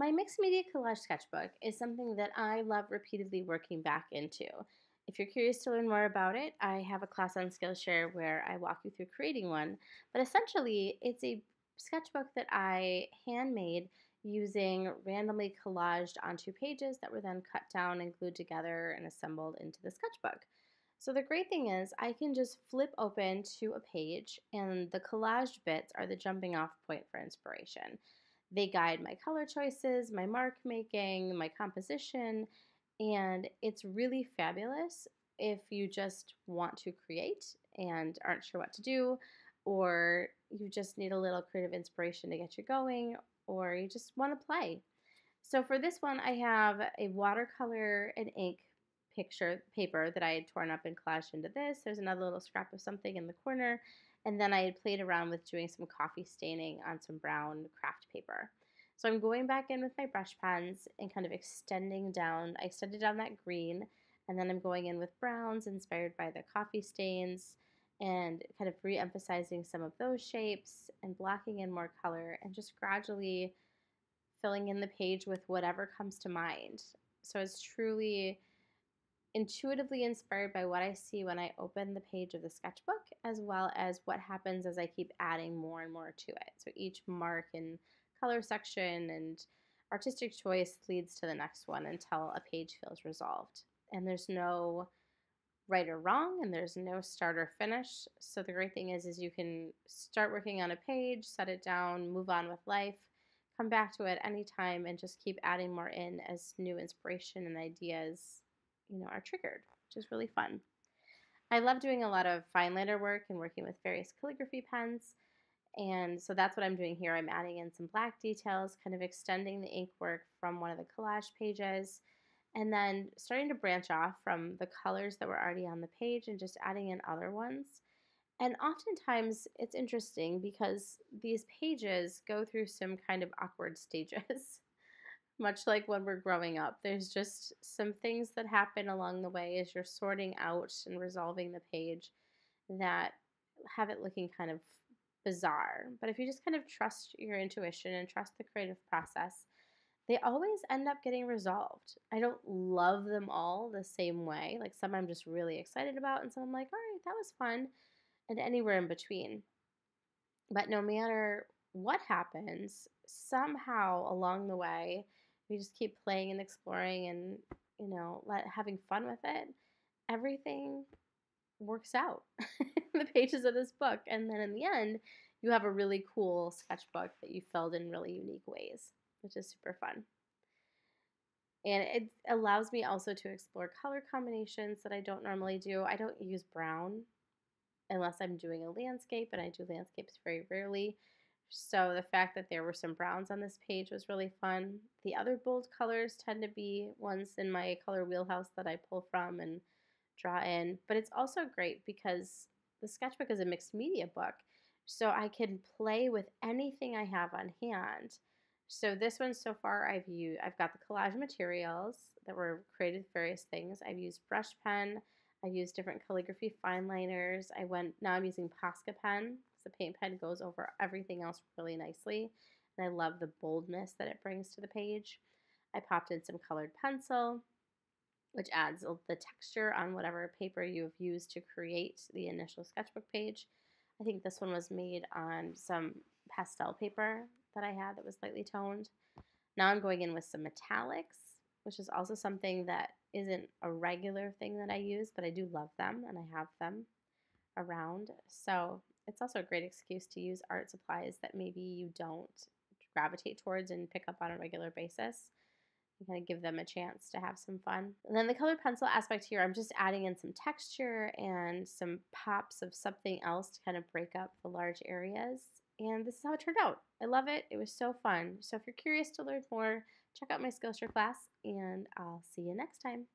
My mixed media collage sketchbook is something that I love repeatedly working back into. If you're curious to learn more about it, I have a class on Skillshare where I walk you through creating one. But essentially, it's a sketchbook that I handmade using randomly collaged onto pages that were then cut down and glued together and assembled into the sketchbook. So the great thing is I can just flip open to a page and the collaged bits are the jumping off point for inspiration. They guide my color choices, my mark making, my composition, and it's really fabulous if you just want to create and aren't sure what to do, or you just need a little creative inspiration to get you going, or you just want to play. So for this one, I have a watercolor and ink picture paper that I had torn up and collaged into this. There's another little scrap of something in the corner. And then I had played around with doing some coffee staining on some brown craft paper. So I'm going back in with my brush pens and kind of extending down. I extended down that green, and then I'm going in with browns inspired by the coffee stains and kind of re-emphasizing some of those shapes and blocking in more color and just gradually filling in the page with whatever comes to mind. So it's truly intuitively inspired by what I see when I open the page of the sketchbook, as well as what happens as I keep adding more and more to it. So each mark and color section and artistic choice leads to the next one until a page feels resolved. And there's no right or wrong, and there's no start or finish. So the great thing is you can start working on a page, set it down, move on with life, come back to it anytime, and just keep adding more in as new inspiration and ideas, are triggered, which is really fun. I love doing a lot of fine liner work and working with various calligraphy pens. And so that's what I'm doing here. I'm adding in some black details, kind of extending the ink work from one of the collage pages, and then starting to branch off from the colors that were already on the page and just adding in other ones. And oftentimes it's interesting because these pages go through some kind of awkward stages. Much like when we're growing up, there's just some things that happen along the way as you're sorting out and resolving the page that have it looking kind of bizarre. But if you just kind of trust your intuition and trust the creative process, they always end up getting resolved. I don't love them all the same way. Like some I'm just really excited about, and some I'm like, all right, that was fun, and anywhere in between. But no matter what happens, somehow along the way, we just keep playing and exploring and, having fun with it. Everything works out in the pages of this book. And then in the end, you have a really cool sketchbook that you filled in really unique ways, which is super fun. And it allows me also to explore color combinations that I don't normally do. I don't use brown unless I'm doing a landscape, and I do landscapes very rarely. So the fact that there were some browns on this page was really fun. The other bold colors tend to be ones in my color wheelhouse that I pull from and draw in. But it's also great because the sketchbook is a mixed media book, so I can play with anything I have on hand. So this one so far I've got the collage materials that were created with various things. I've used brush pen, I've used different calligraphy fine liners. Now I'm using Posca pen because the paint pen goes over everything else really nicely. And I love the boldness that it brings to the page. I popped in some colored pencil, which adds the texture on whatever paper you have used to create the initial sketchbook page. I think this one was made on some pastel paper that I had that was lightly toned. Now I'm going in with some metallics, which is also something that isn't a regular thing that I use, but I do love them and I have them around. So it's also a great excuse to use art supplies that maybe you don't gravitate towards and pick up on a regular basis. You kind of give them a chance to have some fun. And then the colored pencil aspect here, I'm just adding in some texture and some pops of something else to kind of break up the large areas. And this is how it turned out. I love it. It was so fun. So if you're curious to learn more, check out my Skillshare class, and I'll see you next time.